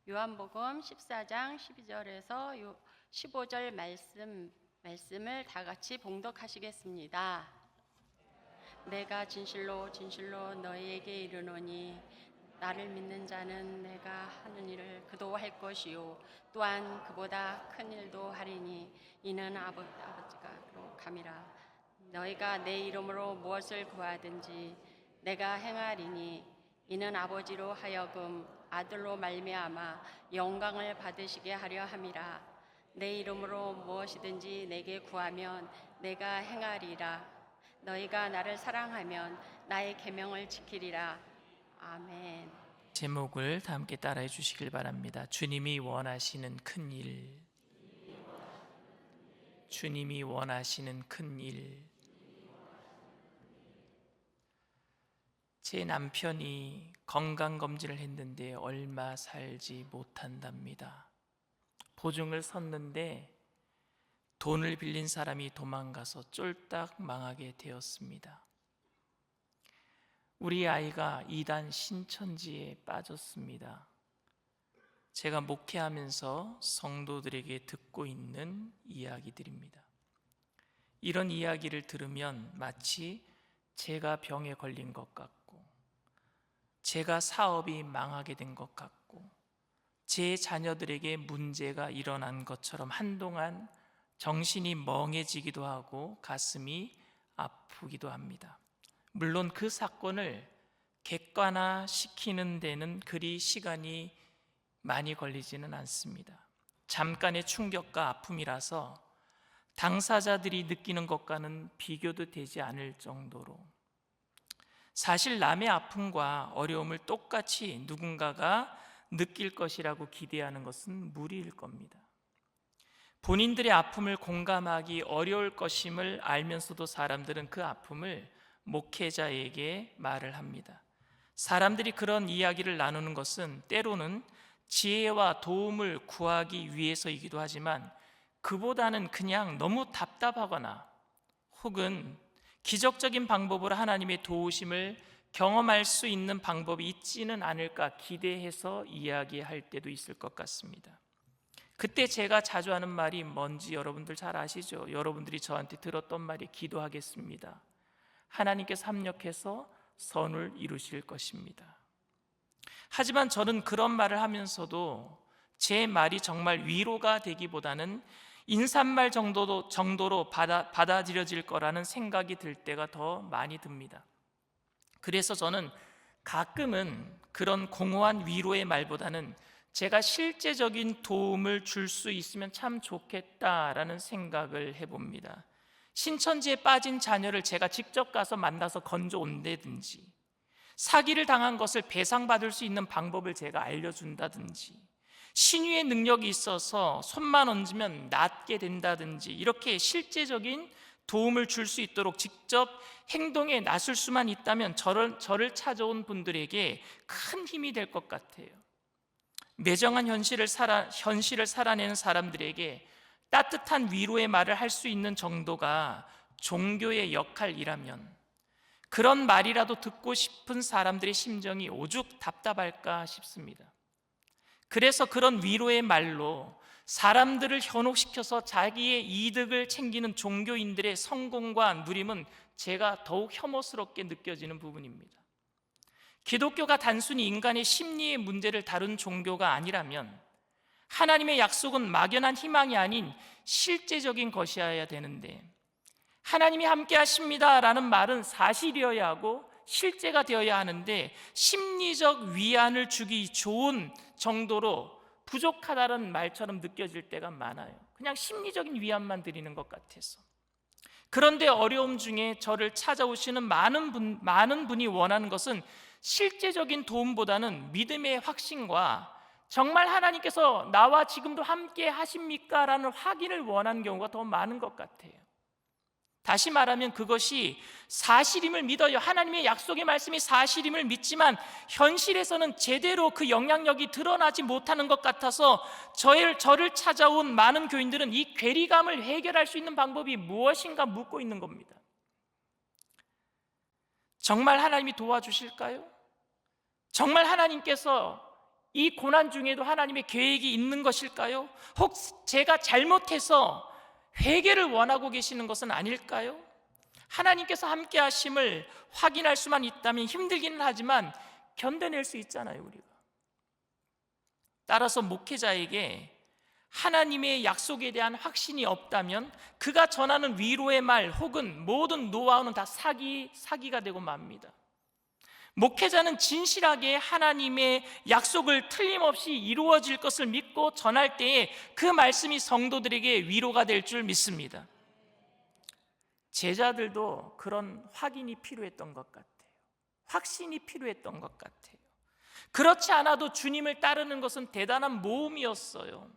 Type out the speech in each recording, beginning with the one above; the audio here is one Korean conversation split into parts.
요한복음 14장 12절에서 15절 말씀을 다 같이 봉독하시겠습니다. 내가 진실로 진실로 너희에게 이르노니 나를 믿는 자는 내가 하는 일을 그도 할 것이요 또한 그보다 큰 일도 하리니 이는 아버지가로 감이라. 너희가 내 이름으로 무엇을 구하든지 내가 행하리니 이는 아버지로 하여금 아들로 말미암아 영광을 받으시게 하려 함이라. 내 이름으로 무엇이든지 내게 구하면 내가 행하리라. 너희가 나를 사랑하면 나의 계명을 지키리라. 아멘. 제목을 다 함께 따라해 주시길 바랍니다. 주님이 원하시는 큰 일. 주님이 원하시는 큰 일. 제 남편이 건강검진을 했는데 얼마 살지 못한답니다. 보증을 섰는데 돈을 빌린 사람이 도망가서 쫄딱 망하게 되었습니다. 우리 아이가 이단 신천지에 빠졌습니다. 제가 목회하면서 성도들에게 듣고 있는 이야기들입니다. 이런 이야기를 들으면 마치 제가 병에 걸린 것 같고, 제가 사업이 망하게 된 것 같고, 제 자녀들에게 문제가 일어난 것처럼 한동안 정신이 멍해지기도 하고 가슴이 아프기도 합니다. 물론 그 사건을 객관화시키는 데는 그리 시간이 많이 걸리지는 않습니다. 잠깐의 충격과 아픔이라서 당사자들이 느끼는 것과는 비교도 되지 않을 정도로, 사실 남의 아픔과 어려움을 똑같이 누군가가 느낄 것이라고 기대하는 것은 무리일 겁니다. 본인들의 아픔을 공감하기 어려울 것임을 알면서도 사람들은 그 아픔을 목회자에게 말을 합니다. 사람들이 그런 이야기를 나누는 것은 때로는 지혜와 도움을 구하기 위해서이기도 하지만 그보다는 그냥 너무 답답하거나 혹은 기적적인 방법으로 하나님의 도우심을 경험할 수 있는 방법이 있지는 않을까 기대해서 이야기할 때도 있을 것 같습니다. 그때 제가 자주 하는 말이 뭔지 여러분들 잘 아시죠? 여러분들이 저한테 들었던 말이 기도하겠습니다. 하나님께서 합력해서 선을 이루실 것입니다. 하지만 저는 그런 말을 하면서도 제 말이 정말 위로가 되기보다는 인사말 정도로 받아들여질 거라는 생각이 들 때가 더 많이 듭니다. 그래서 저는 가끔은 그런 공허한 위로의 말보다는 제가 실제적인 도움을 줄 수 있으면 참 좋겠다라는 생각을 해봅니다. 신천지에 빠진 자녀를 제가 직접 가서 만나서 건져 온다든지, 사기를 당한 것을 배상받을 수 있는 방법을 제가 알려준다든지, 신유의 능력이 있어서 손만 얹으면 낫게 된다든지, 이렇게 실제적인 도움을 줄 수 있도록 직접 행동에 나설 수만 있다면 저를 찾아온 분들에게 큰 힘이 될 것 같아요. 매정한 현실을 살아내는 사람들에게 따뜻한 위로의 말을 할 수 있는 정도가 종교의 역할이라면 그런 말이라도 듣고 싶은 사람들의 심정이 오죽 답답할까 싶습니다. 그래서 그런 위로의 말로 사람들을 현혹시켜서 자기의 이득을 챙기는 종교인들의 성공과 누림은 제가 더욱 혐오스럽게 느껴지는 부분입니다. 기독교가 단순히 인간의 심리의 문제를 다룬 종교가 아니라면 하나님의 약속은 막연한 희망이 아닌 실제적인 것이어야 되는데, 하나님이 함께 하십니다 라는 말은 사실이어야 하고 실제가 되어야 하는데 심리적 위안을 주기 좋은 정도로 부족하다는 말처럼 느껴질 때가 많아요. 그냥 심리적인 위안만 드리는 것 같아서. 그런데 어려움 중에 저를 찾아오시는 많은 분이 원하는 것은 실제적인 도움보다는 믿음의 확신과 정말 하나님께서 나와 지금도 함께 하십니까? 라는 확인을 원하는 경우가 더 많은 것 같아요. 다시 말하면 그것이 사실임을 믿어요. 하나님의 약속의 말씀이 사실임을 믿지만 현실에서는 제대로 그 영향력이 드러나지 못하는 것 같아서 저를 찾아온 많은 교인들은 이 괴리감을 해결할 수 있는 방법이 무엇인가 묻고 있는 겁니다. 정말 하나님이 도와주실까요? 정말 하나님께서 이 고난 중에도 하나님의 계획이 있는 것일까요? 혹 제가 잘못해서 회개를 원하고 계시는 것은 아닐까요? 하나님께서 함께 하심을 확인할 수만 있다면 힘들기는 하지만 견뎌낼 수 있잖아요, 우리가. 따라서 목회자에게 하나님의 약속에 대한 확신이 없다면 그가 전하는 위로의 말 혹은 모든 노하우는 다 사기가 되고 맙니다. 목회자는 진실하게 하나님의 약속을 틀림없이 이루어질 것을 믿고 전할 때에 그 말씀이 성도들에게 위로가 될 줄 믿습니다. 제자들도 그런 확인이 필요했던 것 같아요. 확신이 필요했던 것 같아요. 그렇지 않아도 주님을 따르는 것은 대단한 모험이었어요.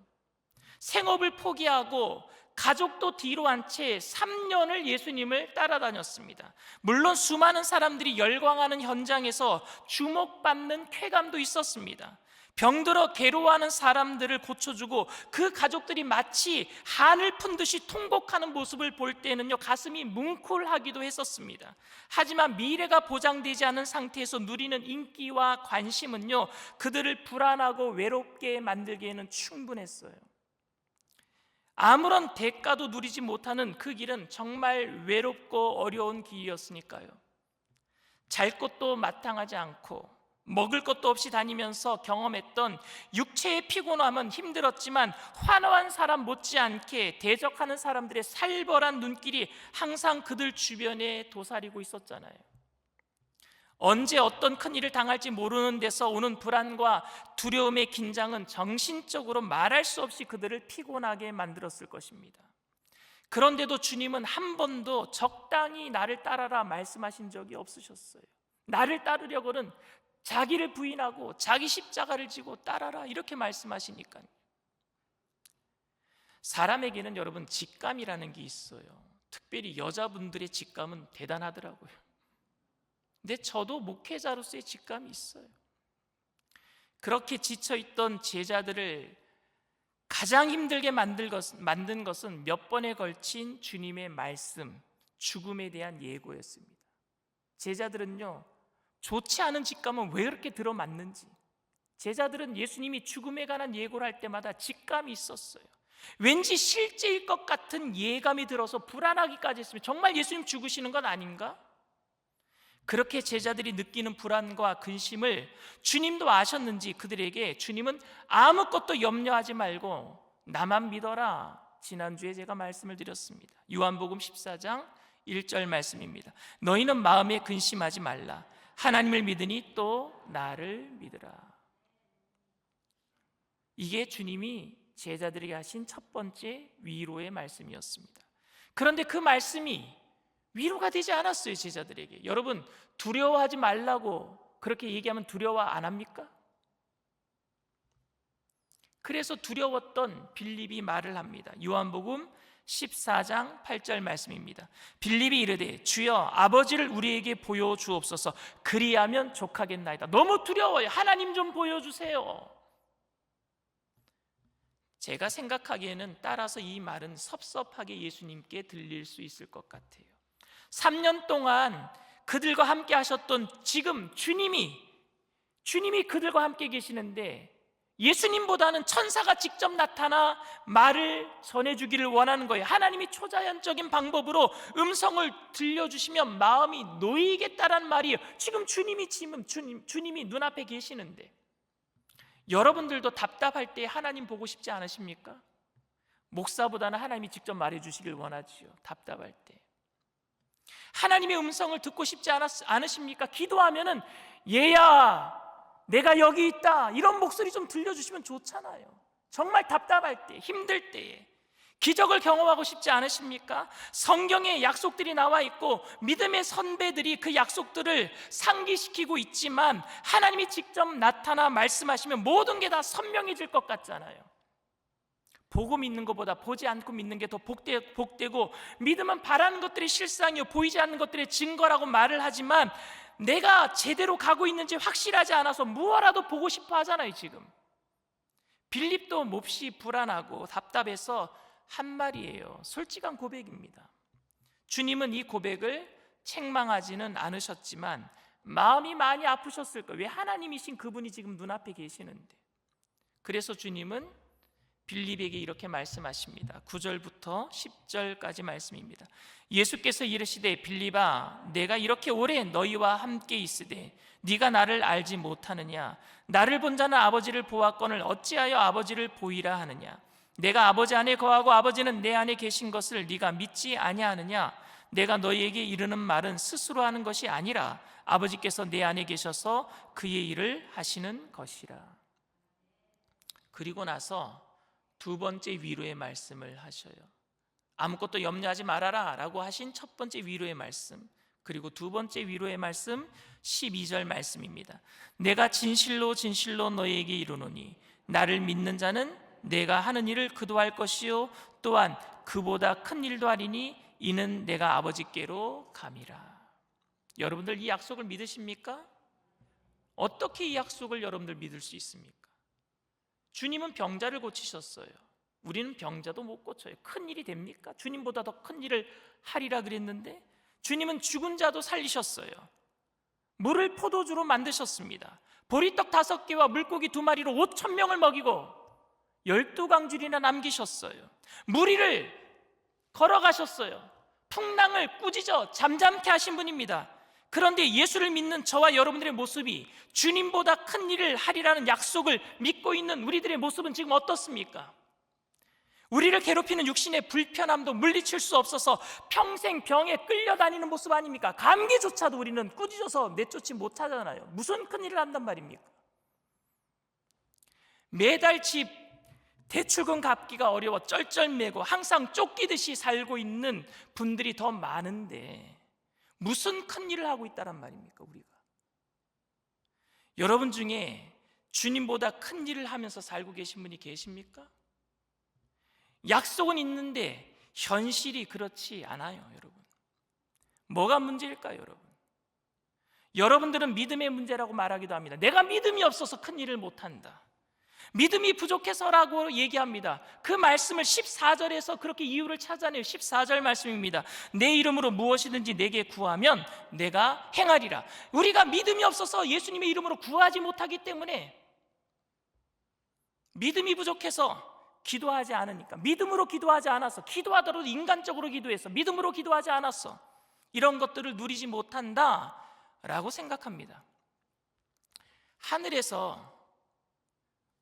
생업을 포기하고 가족도 뒤로 한 채 3년을 예수님을 따라다녔습니다. 물론 수많은 사람들이 열광하는 현장에서 주목받는 쾌감도 있었습니다. 병들어 괴로워하는 사람들을 고쳐주고 그 가족들이 마치 한을 푼 듯이 통곡하는 모습을 볼 때는요, 가슴이 뭉클하기도 했었습니다. 하지만 미래가 보장되지 않은 상태에서 누리는 인기와 관심은요, 그들을 불안하고 외롭게 만들기에는 충분했어요. 아무런 대가도 누리지 못하는 그 길은 정말 외롭고 어려운 길이었으니까요. 잘 것도 마땅하지 않고 먹을 것도 없이 다니면서 경험했던 육체의 피곤함은 힘들었지만 환호한 사람 못지않게 대적하는 사람들의 살벌한 눈길이 항상 그들 주변에 도사리고 있었잖아요. 언제 어떤 큰일을 당할지 모르는 데서 오는 불안과 두려움의 긴장은 정신적으로 말할 수 없이 그들을 피곤하게 만들었을 것입니다. 그런데도 주님은 한 번도 적당히 나를 따라라 말씀하신 적이 없으셨어요. 나를 따르려고는 자기를 부인하고 자기 십자가를 지고 따라라 이렇게 말씀하시니까요. 사람에게는 여러분 직감이라는 게 있어요. 특별히 여자분들의 직감은 대단하더라고요. 근데 저도 목회자로서의 직감이 있어요. 그렇게 지쳐있던 제자들을 가장 힘들게 만든 것은 몇 번에 걸친 주님의 말씀, 죽음에 대한 예고였습니다. 제자들은요, 좋지 않은 직감은 왜 그렇게 들어맞는지, 제자들은 예수님이 죽음에 관한 예고를 할 때마다 직감이 있었어요. 왠지 실제일 것 같은 예감이 들어서 불안하기까지 했습니다. 정말 예수님 죽으시는 건 아닌가? 그렇게 제자들이 느끼는 불안과 근심을 주님도 아셨는지 그들에게 주님은 아무것도 염려하지 말고 나만 믿어라. 지난주에 제가 말씀을 드렸습니다. 요한복음 14장 1절 말씀입니다. 너희는 마음에 근심하지 말라. 하나님을 믿으니 또 나를 믿으라. 이게 주님이 제자들에게 하신 첫 번째 위로의 말씀이었습니다. 그런데 그 말씀이 위로가 되지 않았어요, 제자들에게. 여러분, 두려워하지 말라고 그렇게 얘기하면 두려워 안 합니까? 그래서 두려웠던 빌립이 말을 합니다. 요한복음 14장 8절 말씀입니다. 빌립이 이르되 주여 아버지를 우리에게 보여주옵소서. 그리하면 족하겠나이다. 너무 두려워요. 하나님 좀 보여주세요. 제가 생각하기에는 따라서 이 말은 섭섭하게 예수님께 들릴 수 있을 것 같아요. 3년 동안 그들과 함께 하셨던 지금 주님이 그들과 함께 계시는데 예수님보다는 천사가 직접 나타나 말을 전해주기를 원하는 거예요. 하나님이 초자연적인 방법으로 음성을 들려주시면 마음이 놓이겠다라는 말이에요. 지금 주님이 눈앞에 계시는데 여러분들도 답답할 때 하나님 보고 싶지 않으십니까? 목사보다는 하나님이 직접 말해주시길 원하지요. 답답할 때 하나님의 음성을 듣고 싶지 않으십니까? 기도하면은 얘야 내가 여기 있다 이런 목소리 좀 들려주시면 좋잖아요. 정말 답답할 때, 힘들 때에 기적을 경험하고 싶지 않으십니까? 성경에 약속들이 나와 있고 믿음의 선배들이 그 약속들을 상기시키고 있지만 하나님이 직접 나타나 말씀하시면 모든 게 다 선명해질 것 같잖아요. 보고 믿는 것보다 보지 않고 믿는 게 더 복되고 믿음은 바라는 것들이 실상이요 보이지 않는 것들의 증거라고 말을 하지만 내가 제대로 가고 있는지 확실하지 않아서 무엇라도 보고 싶어 하잖아요. 지금 빌립도 몹시 불안하고 답답해서 한 말이에요. 솔직한 고백입니다. 주님은 이 고백을 책망하지는 않으셨지만 마음이 많이 아프셨을 거예요. 왜 하나님이신 그분이 지금 눈앞에 계시는데 그래서 주님은 빌립에게 이렇게 말씀하십니다. 9절부터 10절까지 말씀입니다. 예수께서 이르시되 빌립아, 내가 이렇게 오래 너희와 함께 있으되 네가 나를 알지 못하느냐? 나를 본 자는 아버지를 보았거늘 어찌하여 아버지를 보이라 하느냐? 내가 아버지 안에 거하고 아버지는 내 안에 계신 것을 네가 믿지 아니하느냐? 내가 너희에게 이르는 말은 스스로 하는 것이 아니라 아버지께서 내 안에 계셔서 그의 일을 하시는 것이라. 그리고 나서 두 번째 위로의 말씀을 하셔요. 아무것도 염려하지 말아라 라고 하신 첫 번째 위로의 말씀, 그리고 두 번째 위로의 말씀 12절 말씀입니다. 내가 진실로 진실로 너희에게 이르노니 나를 믿는 자는 내가 하는 일을 그도 할 것이요 또한 그보다 큰 일도 하리니 이는 내가 아버지께로 감이라. 여러분들 이 약속을 믿으십니까? 어떻게 이 약속을 여러분들 믿을 수 있습니까? 주님은 병자를 고치셨어요. 우리는 병자도 못 고쳐요. 큰 일이 됩니까? 주님보다 더 큰 일을 하리라 그랬는데 주님은 죽은 자도 살리셨어요. 물을 포도주로 만드셨습니다. 보리떡 5개와 물고기 2마리로 5,000명을 먹이고 12광줄이나 남기셨어요. 무리를 걸어가셨어요. 풍랑을 꾸짖어 잠잠케 하신 분입니다. 그런데 예수를 믿는 저와 여러분들의 모습이 주님보다 큰 일을 하리라는 약속을 믿고 있는 우리들의 모습은 지금 어떻습니까? 우리를 괴롭히는 육신의 불편함도 물리칠 수 없어서 평생 병에 끌려다니는 모습 아닙니까? 감기조차도 우리는 꾸짖어서 내쫓지 못하잖아요. 무슨 큰일을 한단 말입니까? 매달 집 대출금 갚기가 어려워 쩔쩔매고 항상 쫓기듯이 살고 있는 분들이 더 많은데 무슨 큰일을 하고 있다란 말입니까? 우리가 여러분 중에 주님보다 큰 일을 하면서 살고 계신 분이 계십니까? 약속은 있는데 현실이 그렇지 않아요. 여러분, 뭐가 문제일까요? 여러분들은 믿음의 문제라고 말하기도 합니다. 내가 믿음이 없어서 큰 일을 못한다, 믿음이 부족해서라고 얘기합니다. 그 말씀을 14절에서 그렇게 이유를 찾아내요. 14절 말씀입니다. 내 이름으로 무엇이든지 내게 구하면 내가 행하리라. 우리가 믿음이 없어서 예수님의 이름으로 구하지 못하기 때문에, 믿음이 부족해서 기도하지 않으니까, 믿음으로 기도하지 않아서, 기도하더라도 인간적으로 기도해서 믿음으로 기도하지 않았어, 이런 것들을 누리지 못한다라고 생각합니다. 하늘에서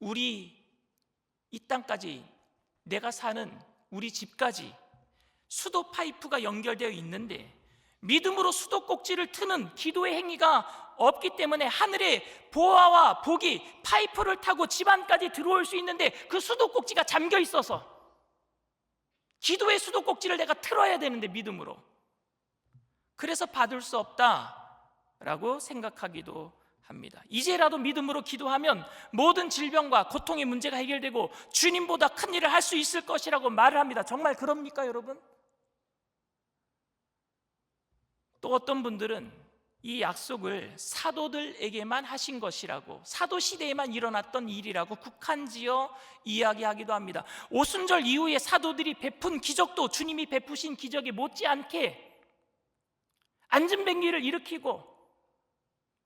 우리 이 땅까지, 내가 사는 우리 집까지 수도 파이프가 연결되어 있는데 믿음으로 수도꼭지를 트는 기도의 행위가 없기 때문에 하늘의 보화와 복이 파이프를 타고 집안까지 들어올 수 있는데 그 수도꼭지가 잠겨 있어서 기도의 수도꼭지를 내가 틀어야 되는데 믿음으로, 그래서 받을 수 없다라고 생각하기도 합니다. 이제라도 믿음으로 기도하면 모든 질병과 고통의 문제가 해결되고 주님보다 큰 일을 할 수 있을 것이라고 말을 합니다. 정말 그럽니까, 여러분? 또 어떤 분들은 이 약속을 사도들에게만 하신 것이라고, 사도 시대에만 일어났던 일이라고 국한지어 이야기하기도 합니다. 오순절 이후에 사도들이 베푼 기적도 주님이 베푸신 기적에 못지않게 안진뱅기를 일으키고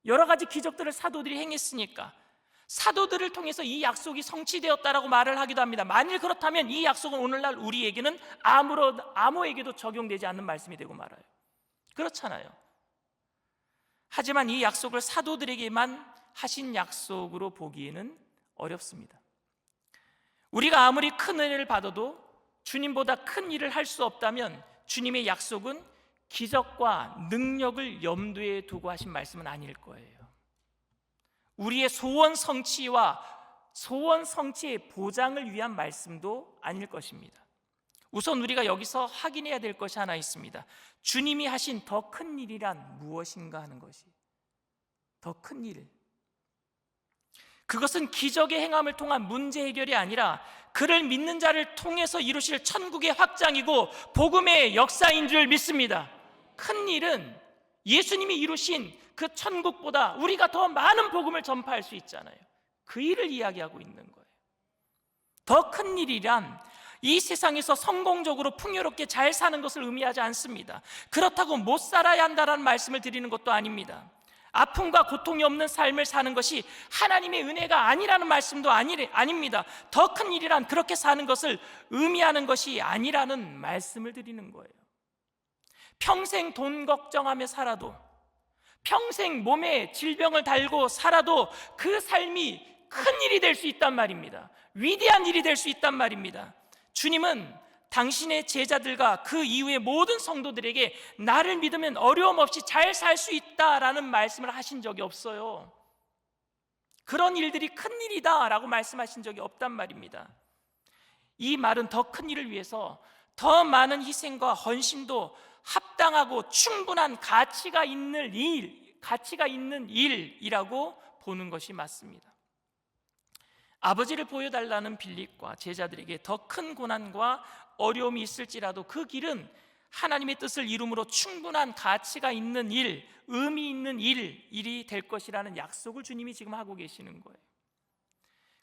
여러 가지 기적들을 사도들이 행했으니까 사도들을 통해서 이 약속이 성취되었다라고 말을 하기도 합니다. 만일 그렇다면 이 약속은 오늘날 우리에게는 아무에게도 적용되지 않는 말씀이 되고 말아요. 그렇잖아요. 하지만 이 약속을 사도들에게만 하신 약속으로 보기에는 어렵습니다. 우리가 아무리 큰 은혜를 받아도 주님보다 큰 일을 할 수 없다면 주님의 약속은 기적과 능력을 염두에 두고 하신 말씀은 아닐 거예요. 우리의 소원 성취와 소원 성취의 보장을 위한 말씀도 아닐 것입니다. 우선 우리가 여기서 확인해야 될 것이 하나 있습니다. 주님이 하신 더 큰 일이란 무엇인가 하는 것이, 더 큰 일, 그것은 기적의 행함을 통한 문제 해결이 아니라 그를 믿는 자를 통해서 이루실 천국의 확장이고 복음의 역사인 줄 믿습니다. 큰 일은 예수님이 이루신 그 천국보다 우리가 더 많은 복음을 전파할 수 있잖아요. 그 일을 이야기하고 있는 거예요. 더 큰 일이란 이 세상에서 성공적으로 풍요롭게 잘 사는 것을 의미하지 않습니다. 그렇다고 못 살아야 한다는 말씀을 드리는 것도 아닙니다. 아픔과 고통이 없는 삶을 사는 것이 하나님의 은혜가 아니라는 말씀도 아닙니다. 더 큰 일이란 그렇게 사는 것을 의미하는 것이 아니라는 말씀을 드리는 거예요. 평생 돈 걱정하며 살아도, 평생 몸에 질병을 달고 살아도 그 삶이 큰 일이 될 수 있단 말입니다. 위대한 일이 될 수 있단 말입니다. 주님은 당신의 제자들과 그 이후의 모든 성도들에게 나를 믿으면 어려움 없이 잘 살 수 있다라는 말씀을 하신 적이 없어요. 그런 일들이 큰 일이다라고 말씀하신 적이 없단 말입니다. 이 말은 더 큰 일을 위해서 더 많은 희생과 헌신도 합당하고 충분한 가치가 있는 일이라고 보는 것이 맞습니다. 아버지를 보여달라는 빌립과 제자들에게 더 큰 고난과 어려움이 있을지라도 그 길은 하나님의 뜻을 이루므로 충분한 가치가 있는 일, 의미 있는 일이 될 것이라는 약속을 주님이 지금 하고 계시는 거예요.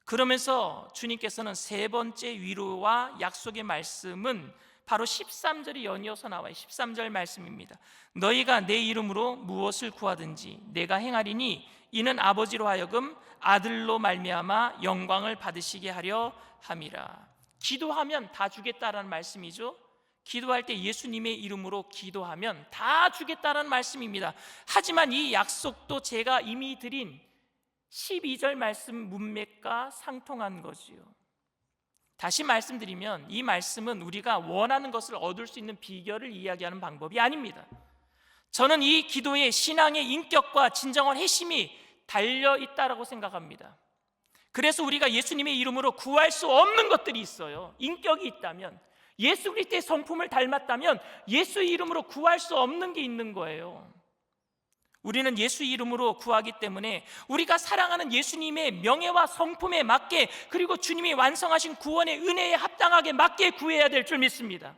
그러면서 주님께서는 세 번째 위로와 약속의 말씀은 바로 13절이 연이어서 나와요. 13절 말씀입니다. 너희가 내 이름으로 무엇을 구하든지 내가 행하리니 이는 아버지로 하여금 아들로 말미암아 영광을 받으시게 하려 함이라. 기도하면 다 주겠다라는 말씀이죠. 기도할 때 예수님의 이름으로 기도하면 다 주겠다라는 말씀입니다. 하지만 이 약속도 제가 이미 드린 12절 말씀 문맥과 상통한 거지요. 다시 말씀드리면 이 말씀은 우리가 원하는 것을 얻을 수 있는 비결을 이야기하는 방법이 아닙니다. 저는 이 기도에 신앙의 인격과 진정한 핵심이 달려있다라고 생각합니다. 그래서 우리가 예수님의 이름으로 구할 수 없는 것들이 있어요. 인격이 있다면, 예수 그리스도의 성품을 닮았다면 예수의 이름으로 구할 수 없는 게 있는 거예요. 우리는 예수 이름으로 구하기 때문에 우리가 사랑하는 예수님의 명예와 성품에 맞게, 그리고 주님이 완성하신 구원의 은혜에 합당하게 맞게 구해야 될 줄 믿습니다.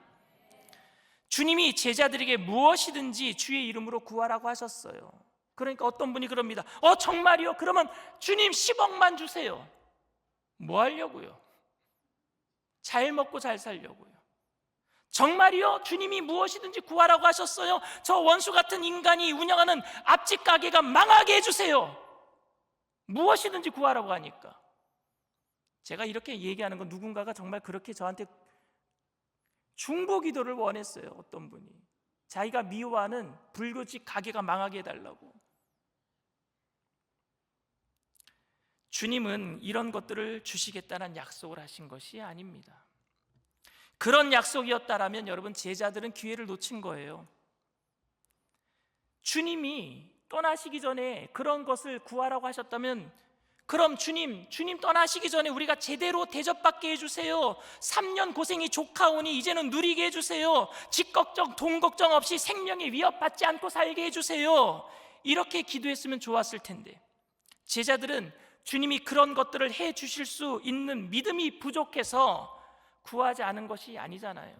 주님이 제자들에게 무엇이든지 주의 이름으로 구하라고 하셨어요. 그러니까 어떤 분이 그럽니다. 정말이요? 그러면 주님 10억만 주세요. 뭐 하려고요? 잘 먹고 잘 살려고요. 정말이요? 주님이 무엇이든지 구하라고 하셨어요. 저 원수 같은 인간이 운영하는 앞집 가게가 망하게 해주세요. 무엇이든지 구하라고 하니까. 제가 이렇게 얘기하는 건 누군가가 정말 그렇게 저한테 중보 기도를 원했어요. 어떤 분이 자기가 미워하는 불교집 가게가 망하게 해달라고. 주님은 이런 것들을 주시겠다는 약속을 하신 것이 아닙니다. 그런 약속이었다라면 여러분, 제자들은 기회를 놓친 거예요. 주님이 떠나시기 전에 그런 것을 구하라고 하셨다면, 그럼 주님 떠나시기 전에 우리가 제대로 대접받게 해주세요. 3년 고생이 조카오니 이제는 누리게 해주세요. 집 걱정, 돈 걱정 없이 생명에 위협받지 않고 살게 해주세요. 이렇게 기도했으면 좋았을 텐데, 제자들은 주님이 그런 것들을 해주실 수 있는 믿음이 부족해서 구하지 않은 것이 아니잖아요.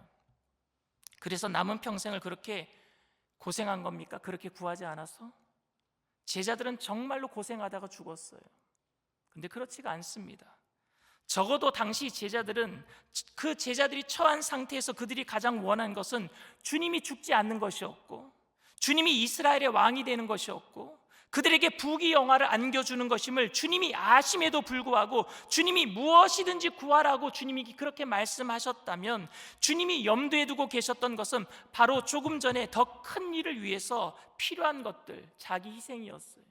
그래서 남은 평생을 그렇게 고생한 겁니까? 그렇게 구하지 않아서? 제자들은 정말로 고생하다가 죽었어요. 근데 그렇지가 않습니다. 적어도 당시 제자들은, 그 제자들이 처한 상태에서 그들이 가장 원한 것은 주님이 죽지 않는 것이었고, 주님이 이스라엘의 왕이 되는 것이었고, 그들에게 부귀영화를 안겨주는 것임을 주님이 아심에도 불구하고 주님이 무엇이든지 구하라고 주님이 그렇게 말씀하셨다면, 주님이 염두에 두고 계셨던 것은 바로 조금 전에 더 큰 일을 위해서 필요한 것들, 자기 희생이었어요.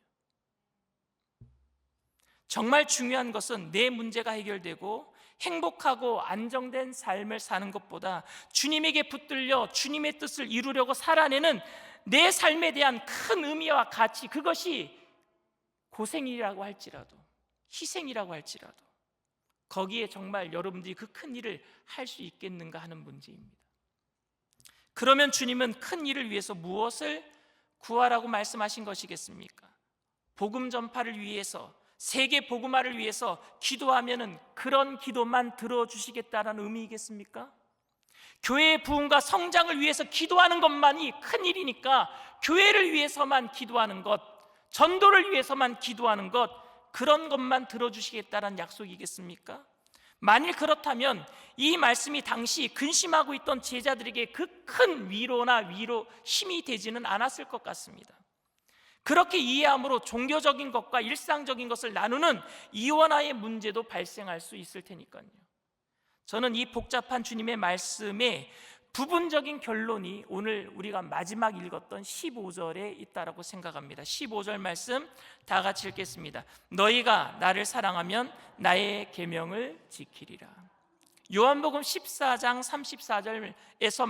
정말 중요한 것은 내 문제가 해결되고 행복하고 안정된 삶을 사는 것보다 주님에게 붙들려 주님의 뜻을 이루려고 살아내는 내 삶에 대한 큰 의미와 가치, 그것이 고생이라고 할지라도, 희생이라고 할지라도, 거기에 정말 여러분들이 그 큰 일을 할 수 있겠는가 하는 문제입니다. 그러면 주님은 큰 일을 위해서 무엇을 구하라고 말씀하신 것이겠습니까? 복음 전파를 위해서, 세계 복음화를 위해서 기도하면은 그런 기도만 들어주시겠다라는 의미이겠습니까? 교회의 부흥과 성장을 위해서 기도하는 것만이 큰 일이니까 교회를 위해서만 기도하는 것, 전도를 위해서만 기도하는 것, 그런 것만 들어주시겠다는 약속이겠습니까? 만일 그렇다면 이 말씀이 당시 근심하고 있던 제자들에게 그 큰 위로나 힘이 되지는 않았을 것 같습니다. 그렇게 이해함으로 종교적인 것과 일상적인 것을 나누는 이원화의 문제도 발생할 수 있을 테니까요. 저는 이 복잡한 주님의 말씀의 부분적인 결론이 오늘 우리가 마지막 읽었던 15절에 있다라고 생각합니다. 15절 말씀 다 같이 읽겠습니다. 너희가 나를 사랑하면 나의 계명을 지키리라. 요한복음 14장 34절에서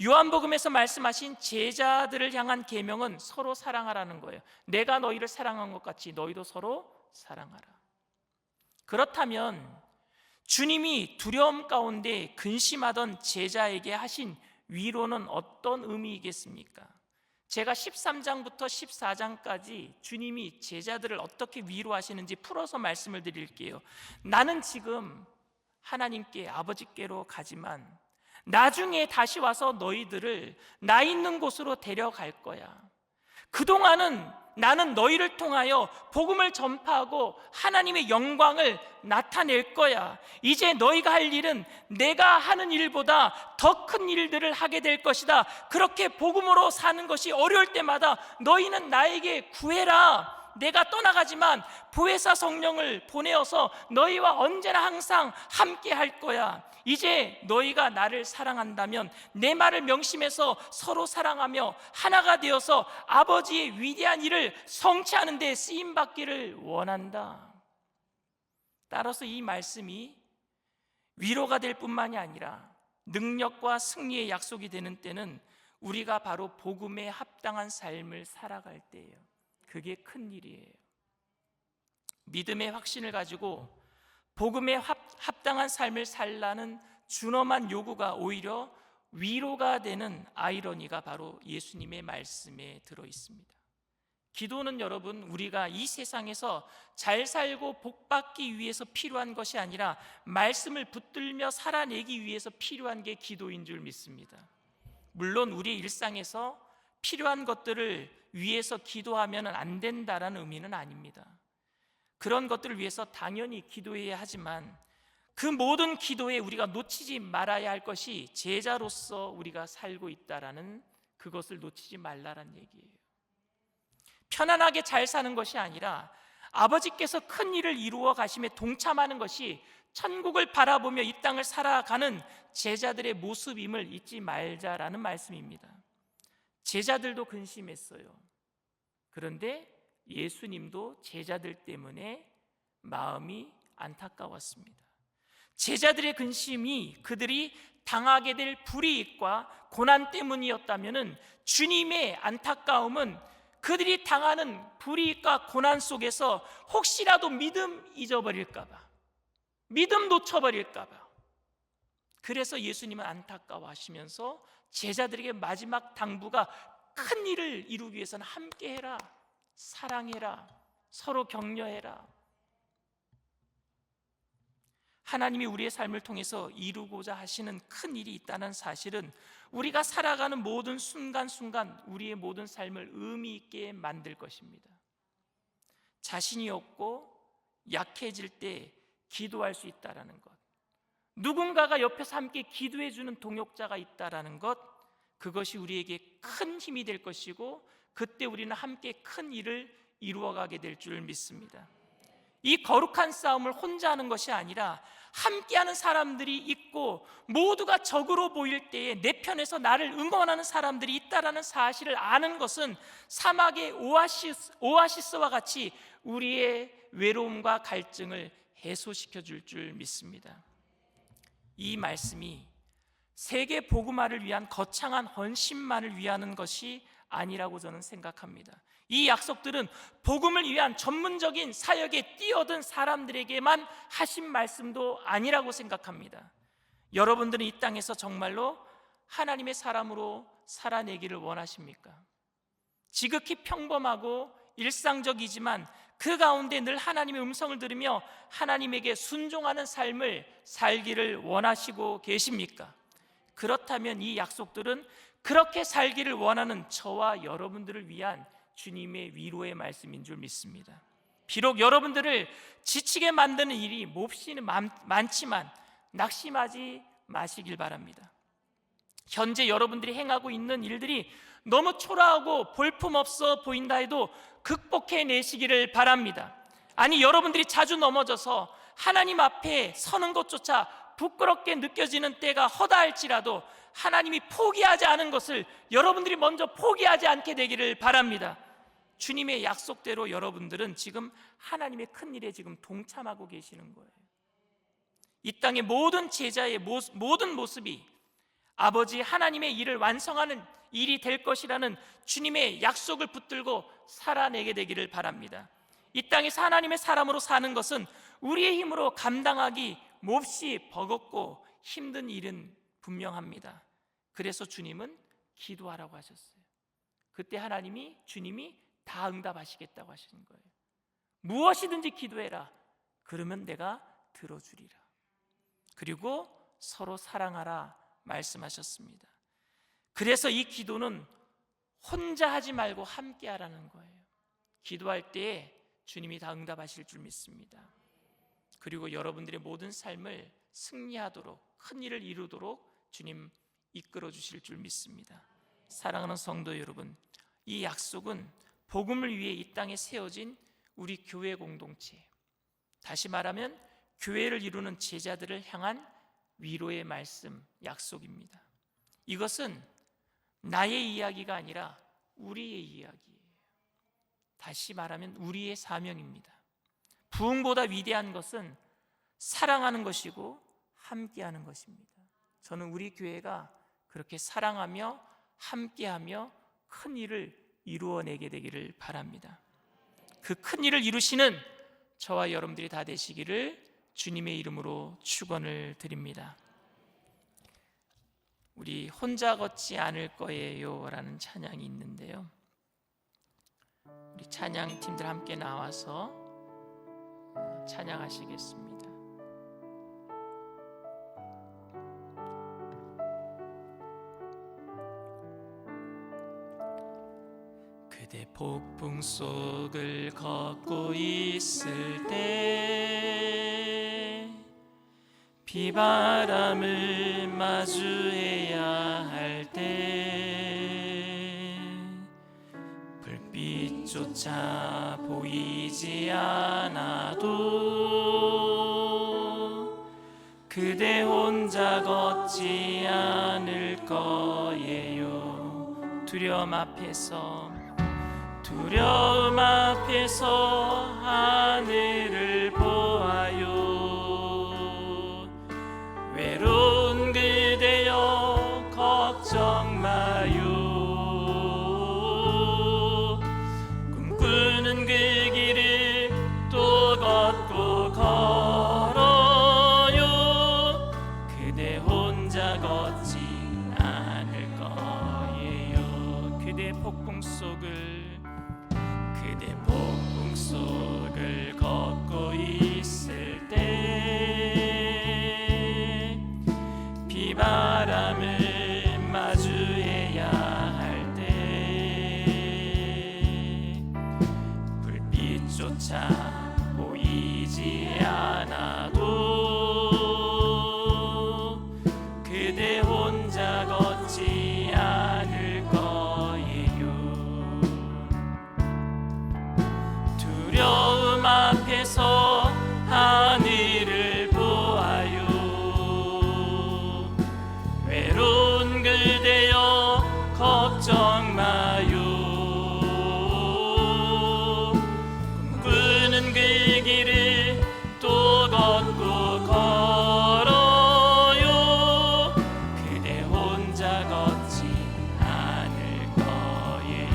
요한복음에서 말씀하신 제자들을 향한 계명은 서로 사랑하라는 거예요. 내가 너희를 사랑한 것 같이 너희도 서로 사랑하라. 그렇다면 주님이 두려움 가운데 근심하던 제자에게 하신 위로는 어떤 의미이겠습니까? 제가 13장부터 14장까지 주님이 제자들을 어떻게 위로하시는지 풀어서 말씀을 드릴게요. 나는 지금 하나님께 아버지께로 가지만 나중에 다시 와서 너희들을 나 있는 곳으로 데려갈 거야. 그동안은 나는 너희를 통하여 복음을 전파하고 하나님의 영광을 나타낼 거야. 이제 너희가 할 일은 내가 하는 일보다 더 큰 일들을 하게 될 것이다. 그렇게 복음으로 사는 것이 어려울 때마다 너희는 나에게 구해라. 내가 떠나가지만 보혜사 성령을 보내어서 너희와 언제나 항상 함께 할 거야. 이제 너희가 나를 사랑한다면 내 말을 명심해서 서로 사랑하며 하나가 되어서 아버지의 위대한 일을 성취하는 데 쓰임받기를 원한다. 따라서 이 말씀이 위로가 될 뿐만이 아니라 능력과 승리의 약속이 되는 때는 우리가 바로 복음에 합당한 삶을 살아갈 때예요. 그게 큰 일이에요. 믿음의 확신을 가지고 복음에 합당한 삶을 살라는 준엄한 요구가 오히려 위로가 되는 아이러니가 바로 예수님의 말씀에 들어 있습니다. 기도는 여러분, 우리가 이 세상에서 잘 살고 복받기 위해서 필요한 것이 아니라 말씀을 붙들며 살아내기 위해서 필요한 게 기도인 줄 믿습니다. 물론 우리 일상에서 필요한 것들을 위해서 기도하면 안 된다라는 의미는 아닙니다. 그런 것들을 위해서 당연히 기도해야 하지만 그 모든 기도에 우리가 놓치지 말아야 할 것이 제자로서 우리가 살고 있다라는 그것을 놓치지 말라는 얘기예요. 편안하게 잘 사는 것이 아니라 아버지께서 큰 일을 이루어 가심에 동참하는 것이 천국을 바라보며 이 땅을 살아가는 제자들의 모습임을 잊지 말자라는 말씀입니다. 제자들도 근심했어요. 그런데 예수님도 제자들 때문에 마음이 안타까웠습니다. 제자들의 근심이 그들이 당하게 될 불이익과 고난 때문이었다면 주님의 안타까움은 그들이 당하는 불이익과 고난 속에서 혹시라도 믿음 잊어버릴까 봐, 믿음 놓쳐버릴까 봐, 그래서 예수님은 안타까워하시면서 제자들에게 마지막 당부가 큰 일을 이루기 위해서는 함께 해라, 사랑해라, 서로 격려해라. 하나님이 우리의 삶을 통해서 이루고자 하시는 큰 일이 있다는 사실은 우리가 살아가는 모든 순간순간 우리의 모든 삶을 의미 있게 만들 것입니다. 자신이 없고 약해질 때 기도할 수 있다는 것, 누군가가 옆에서 함께 기도해 주는 동역자가 있다는 것, 그것이 우리에게 큰 힘이 될 것이고 그때 우리는 함께 큰 일을 이루어가게 될 줄 믿습니다. 이 거룩한 싸움을 혼자 하는 것이 아니라 함께하는 사람들이 있고 모두가 적으로 보일 때에 내 편에서 나를 응원하는 사람들이 있다는 사실을 아는 것은 사막의 오아시스와 같이 우리의 외로움과 갈증을 해소시켜 줄 줄 믿습니다. 이 말씀이 세계 복음화를 위한 거창한 헌신만을 위하는 것이 아니라고 저는 생각합니다. 이 약속들은 복음을 위한 전문적인 사역에 뛰어든 사람들에게만 하신 말씀도 아니라고 생각합니다. 여러분들은 이 땅에서 정말로 하나님의 사람으로 살아내기를 원하십니까? 지극히 평범하고 일상적이지만 그 가운데 늘 하나님의 음성을 들으며 하나님에게 순종하는 삶을 살기를 원하시고 계십니까? 그렇다면 이 약속들은 그렇게 살기를 원하는 저와 여러분들을 위한 주님의 위로의 말씀인 줄 믿습니다. 비록 여러분들을 지치게 만드는 일이 몹시 많지만 낙심하지 마시길 바랍니다. 현재 여러분들이 행하고 있는 일들이 너무 초라하고 볼품없어 보인다 해도 극복해내시기를 바랍니다. 아니, 여러분들이 자주 넘어져서 하나님 앞에 서는 것조차 부끄럽게 느껴지는 때가 허다할지라도 하나님이 포기하지 않은 것을 여러분들이 먼저 포기하지 않게 되기를 바랍니다. 주님의 약속대로 여러분들은 지금 하나님의 큰 일에 지금 동참하고 계시는 거예요. 이 땅의 모든 제자의 모든 모습이 아버지 하나님의 일을 완성하는 일이 될 것이라는 주님의 약속을 붙들고 살아내게 되기를 바랍니다. 이 땅에서 하나님의 사람으로 사는 것은 우리의 힘으로 감당하기 몹시 버겁고 힘든 일은 분명합니다. 그래서 주님은 기도하라고 하셨어요. 그때 주님이 다 응답하시겠다고 하시는 거예요. 무엇이든지 기도해라. 그러면 내가 들어주리라. 그리고 서로 사랑하라 말씀하셨습니다. 그래서 이 기도는 혼자 하지 말고 함께 하라는 거예요. 기도할 때에 주님이 다 응답하실 줄 믿습니다. 그리고 여러분들의 모든 삶을 승리하도록, 큰 일을 이루도록 주님 이끌어 주실 줄 믿습니다. 사랑하는 성도 여러분, 이 약속은 복음을 위해 이 땅에 세워진 우리 교회 공동체, 다시 말하면 교회를 이루는 제자들을 향한 위로의 말씀, 약속입니다. 이것은 나의 이야기가 아니라 우리의 이야기예요. 다시 말하면 우리의 사명입니다. 부흥보다 위대한 것은 사랑하는 것이고 함께하는 것입니다. 저는 우리 교회가 그렇게 사랑하며 함께하며 큰 일을 이루어내게 되기를 바랍니다. 그 큰 일을 이루시는 저와 여러분들이 다 되시기를 주님의 이름으로 축원을 드립니다. 우리 혼자 걷지 않을 거예요 라는 찬양이 있는데요, 우리 찬양팀들 함께 나와서 찬양하시겠습니다. 그대 폭풍 속을 걷고 있을 때 비바람을 마주해야 할 때 불빛조차 보이지 않아도 그대 혼자 걷지 않을 거예요. 두려움 앞에서 하늘을 보아요. 외로운 그대여 걱정 마요. 꿈꾸는 그 길을 또 걷고 걸어요. 그대 혼자 걷지 않을 거예요. 그대 폭풍 속을 걷고 있을 때 비바람을 마주해야 할 때 불빛조차 보이지 않아도 그대 혼자 걷지 않을 거예요. 두려움 앞에서 하늘을 보아요. 외로운 그대여 걱정 마요. 꿈꾸는 그 길을 또 걷고 걸어요. 그대 혼자 걷지 않을 거예요.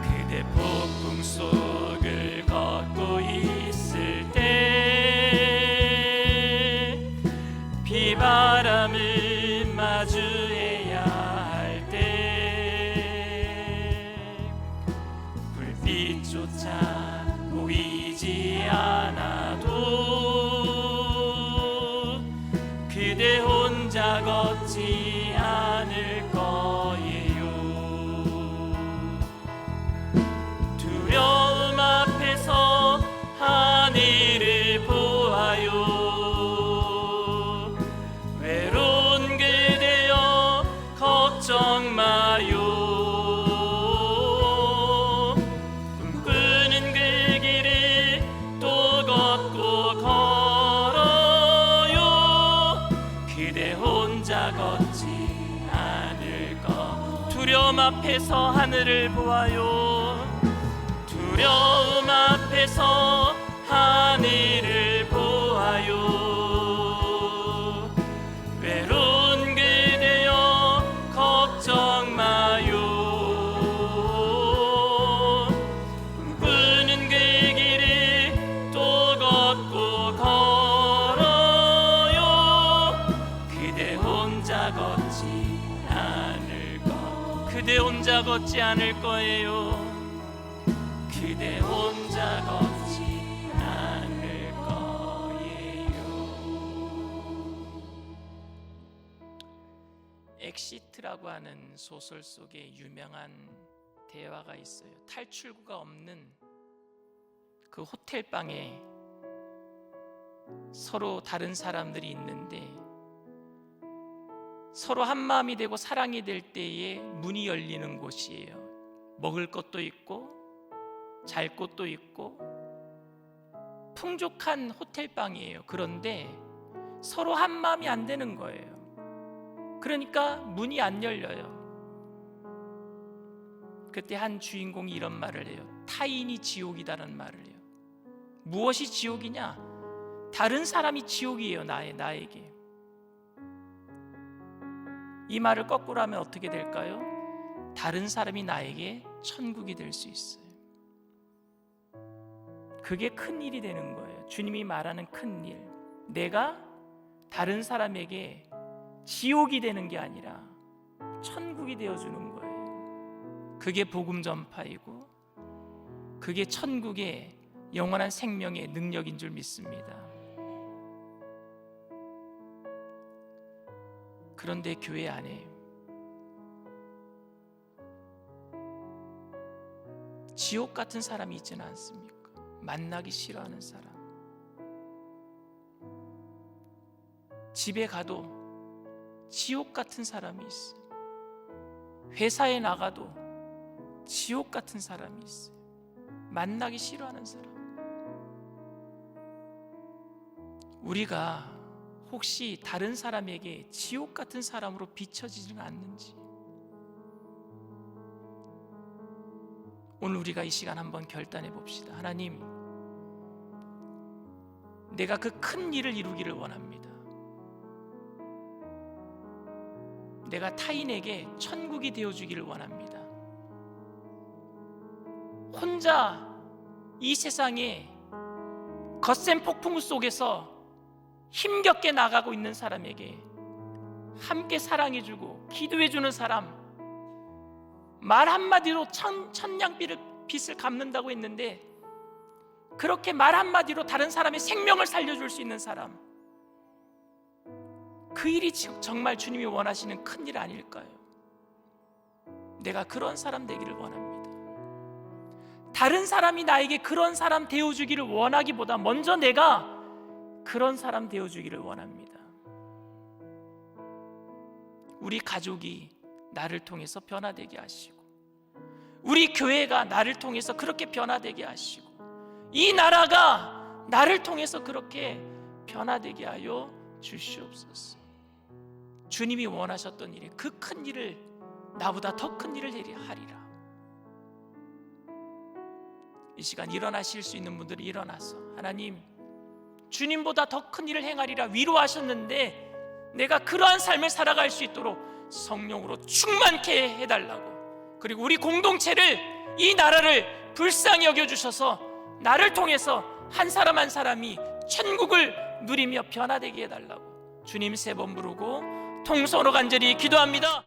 그대 폭풍 속을 걷고 있을 때 비바람을 마주해야 할 때 불빛조차 보이지 않아도 그대 혼자 걷지 않을 거예요. 두려움 앞에서 하늘을 보아요. 앞에서 하늘을 보아요. 두려움 앞에서 하늘을 보아요. 외로운 그대여 걱정 마요. 꿈꾸는 그 길을 또 걷고 걸어요. 그대 혼자 걷지 않을 거. 그대 혼자 걷지 않을 거예요. 그대 혼자 걷지 않을 거예요. 엑시트라고 하는 소설 속에 유명한 대화가 있어요. 탈출구가 없는 그 호텔 방에 서로 다른 사람들이 있는데 서로 한 마음이 되고 사랑이 될 때에 문이 열리는 곳이에요. 먹을 것도 있고 잘 곳도 있고 풍족한 호텔방이에요. 그런데 서로 한 마음이 안 되는 거예요. 그러니까 문이 안 열려요. 그때 한 주인공이 이런 말을 해요. 타인이 지옥이다라는 말을 해요. 무엇이 지옥이냐? 다른 사람이 지옥이에요. 나에게. 이 말을 거꾸로 하면 어떻게 될까요? 다른 사람이 나에게 천국이 될 수 있어요. 그게 큰 일이 되는 거예요. 주님이 말하는 큰 일. 내가 다른 사람에게 지옥이 되는 게 아니라 천국이 되어주는 거예요. 그게 복음 전파이고 그게 천국의 영원한 생명의 능력인 줄 믿습니다. 그런데 교회 안에 지옥 같은 사람이 있지는 않습니까? 만나기 싫어하는 사람. 집에 가도 지옥 같은 사람이 있어요. 회사에 나가도 지옥 같은 사람이 있어요. 만나기 싫어하는 사람. 우리가 혹시 다른 사람에게 지옥 같은 사람으로 비춰지지는 않는지, 오늘 우리가 이 시간 한번 결단해 봅시다. 하나님, 내가 그 큰 일을 이루기를 원합니다. 내가 타인에게 천국이 되어주기를 원합니다. 혼자 이 세상에 거센 폭풍 속에서 힘겹게 나가고 있는 사람에게 함께 사랑해주고 기도해주는 사람, 말 한마디로 천냥빚을 갚는다고 했는데 그렇게 말 한마디로 다른 사람의 생명을 살려줄 수 있는 사람, 그 일이 정말 주님이 원하시는 큰 일 아닐까요? 내가 그런 사람 되기를 원합니다. 다른 사람이 나에게 그런 사람 되어주기를 원하기보다 먼저 내가 그런 사람 되어주기를 원합니다. 우리 가족이 나를 통해서 변화되게 하시고, 우리 교회가 나를 통해서 그렇게 변화되게 하시고, 이 나라가 나를 통해서 그렇게 변화되게 하여 주시옵소서. 주님이 원하셨던 일, 그 큰 일을, 나보다 더 큰 일을 하리라. 이 시간 일어나실 수 있는 분들이 일어나서, 하나님, 주님보다 더 큰 일을 행하리라 위로하셨는데 내가 그러한 삶을 살아갈 수 있도록 성령으로 충만케 해달라고, 그리고 우리 공동체를, 이 나라를 불쌍히 여겨주셔서 나를 통해서 한 사람 한 사람이 천국을 누리며 변화되게 해달라고 주님 3번 부르고 통성으로 간절히 기도합니다.